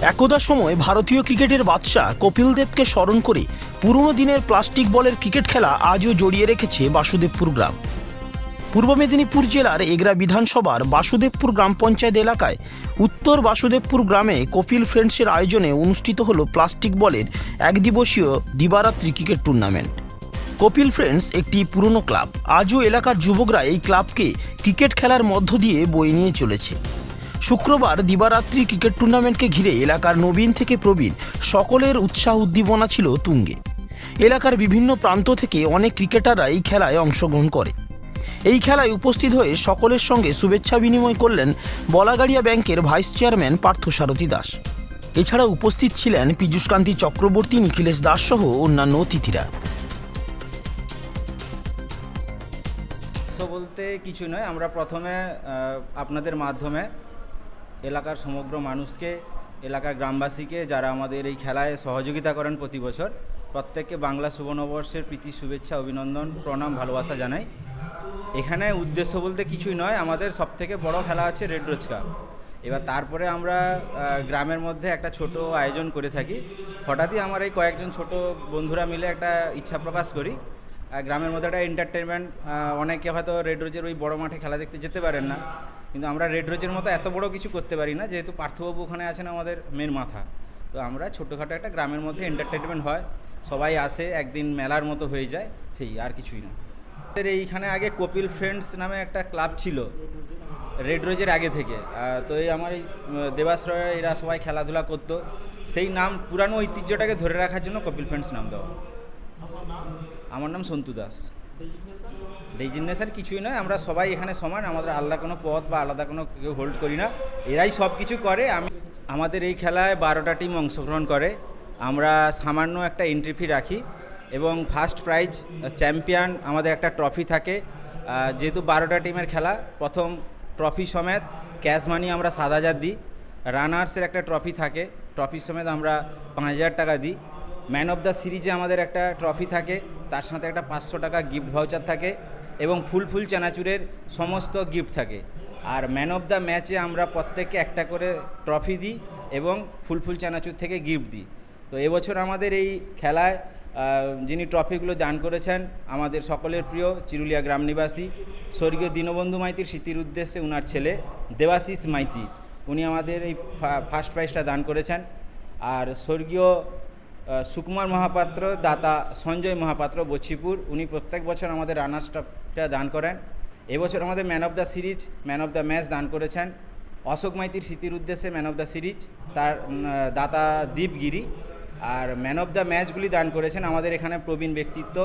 একদা সময় ভারতীয় ক্রিকেটের বাদশা কপিল দেবকে স্মরণ করে পুরনো দিনের প্লাস্টিক বলের ক্রিকেট খেলা আজও জড়িয়ে রেখেছে বাসুদেবপুর গ্রাম। পূর্ব মেদিনীপুর জেলার এগরা বিধানসভার বাসুদেবপুর গ্রাম পঞ্চায়েত এলাকায় উত্তর বাসুদেবপুর গ্রামে কপিল ফ্রেন্ডসের আয়োজনে অনুষ্ঠিত হল প্লাস্টিক বলের একদিবসীয় দিবারাত্রি ক্রিকেট টুর্নামেন্ট। কপিল ফ্রেন্ডস একটি পুরনো ক্লাব। আজও এলাকার যুবকরা এই ক্লাবকে ক্রিকেট খেলার মধ্য দিয়ে বয়ে নিয়ে চলেছে। শুক্রবার দিবারাত্রি ক্রিকেট টুর্নামেন্টকে ঘিরে এলাকার নবীন থেকে প্রবীণ সকলের উৎসাহ উদ্দীপনা ছিল তুঙ্গে। এলাকার বিভিন্ন প্রান্ত থেকে অনেক ক্রিকেটাররা এই খেলায় অংশগ্রহণ করে। এই খেলায় উপস্থিত হয়ে সকলের সঙ্গে শুভেচ্ছা বিনিময় করলেন বলাগাড়িয়া ব্যাংকের ভাইস চেয়ারম্যান পার্থসারথী দাস। এছাড়া উপস্থিত ছিলেন পীযূষকান্তি চক্রবর্তী, নিখিলেশ দাস সহ অন্যান্য অতিথিরা। বলতে কিছু নয়, আমরা প্রথমে আপনাদের মাধ্যমে এলাকার সমগ্র মানুষকে, এলাকার গ্রামবাসীকে যারা আমাদের এই খেলায় সহযোগিতা করেন প্রতি বছর, প্রত্যেককে বাংলা শুভনবর্ষের প্রীতি, শুভেচ্ছা, অভিনন্দন, প্রণাম, ভালোবাসা জানাই। এখানে উদ্দেশ্য বলতে কিছুই নয়, আমাদের সবথেকে বড় খেলা আছে রেড রোজ কাপ। এবার তারপরে আমরা গ্রামের মধ্যে একটা ছোট আয়োজন করে থাকি। হঠাৎই আমার এই কয়েকজন ছোট বন্ধুরা মিলে একটা ইচ্ছা প্রকাশ করি, গ্রামের মধ্যে একটা এন্টারটেনমেন্ট। অনেকে হয়তো রেড রোজের ওই বড় মাঠে খেলা দেখতে যেতে পারেন না, কিন্তু আমরা রেড রোজের মতো এত বড় কিছু করতে পারি না, যেহেতু পার্থবাবু ওখানে আছেন আমাদের মেন মাথা। তো আমরা ছোটোখাটো একটা গ্রামের মধ্যে এন্টারটেনমেন্ট হয়, সবাই আসে, একদিন মেলার মতো হয়ে যায়, সেই আর কিছুই না। আমাদের এইখানে আগে কপিল ফ্রেন্ডস নামে একটা ক্লাব ছিল রেড রোজের আগে থেকে। তো এই আমার এই দেবাশ্রয় এরা সবাই খেলাধুলা করতো, সেই নাম পুরানো ঐতিহ্যটাকে ধরে রাখার জন্য কপিল ফ্রেন্ডস নাম দেওয়া। আমার নাম সন্তু দাস। ডেজিগনেশন কিছুই নয়, আমরা সবাই এখানে সমান, আমাদের আলাদা কোনো পদ বা আলাদা কোনো কেউ হোল্ড করি না, এরাই সব কিছু করে। আমাদের এই খেলায় 12টা টিম অংশগ্রহণ করে। আমরা সামান্য একটা এন্ট্রি ফি রাখি এবং ফার্স্ট প্রাইজ চ্যাম্পিয়ন আমাদের একটা ট্রফি থাকে। যেহেতু 12টা টিমের খেলা, প্রথম ট্রফি সমেত ক্যাশ মানি আমরা 7,000 দিই। রানার্সের একটা ট্রফি থাকে, ট্রফি সমেত আমরা 5,000 টাকা দিই। ম্যান অফ দ্য সিরিজে আমাদের একটা ট্রফি থাকে, তার সাথে একটা 500 টাকা গিফট ভাউচার থাকে এবং ফুল চানাচুরের সমস্ত গিফট থাকে। আর ম্যান অফ দ্য ম্যাচে আমরা প্রত্যেককে একটা করে ট্রফি দিই এবং ফুল চানাচুর থেকে গিফট দিই। তো এবছর আমাদের এই খেলায় যিনি ট্রফিগুলো দান করেছেন, আমাদের সকলের প্রিয় চিরুলিয়া গ্রাম নিবাসী স্বর্গীয় দীনবন্ধু মাইতির স্মৃতির উদ্দেশ্যে ওনার ছেলে দেবাশিস মাইতি, উনি আমাদের এই ফার্স্ট প্রাইজটা দান করেছেন। আর স্বর্গীয় সুকুমার মহাপাত্র, দাতা সঞ্জয় মহাপাত্র বচ্চিপুর, উনি প্রত্যেক বছর আমাদের রানার্সটা দান করেন। এবছর আমাদের man of the series, man of the match দান করেছেন অশোক মাইতির স্মৃতির উদ্দেশ্যে ম্যান অফ দ্য সিরিজ, তার দাতা দীপগিরি। আর ম্যান অফ দ্য ম্যাচগুলি দান করেছেন আমাদের এখানে প্রবীণ ব্যক্তিত্ব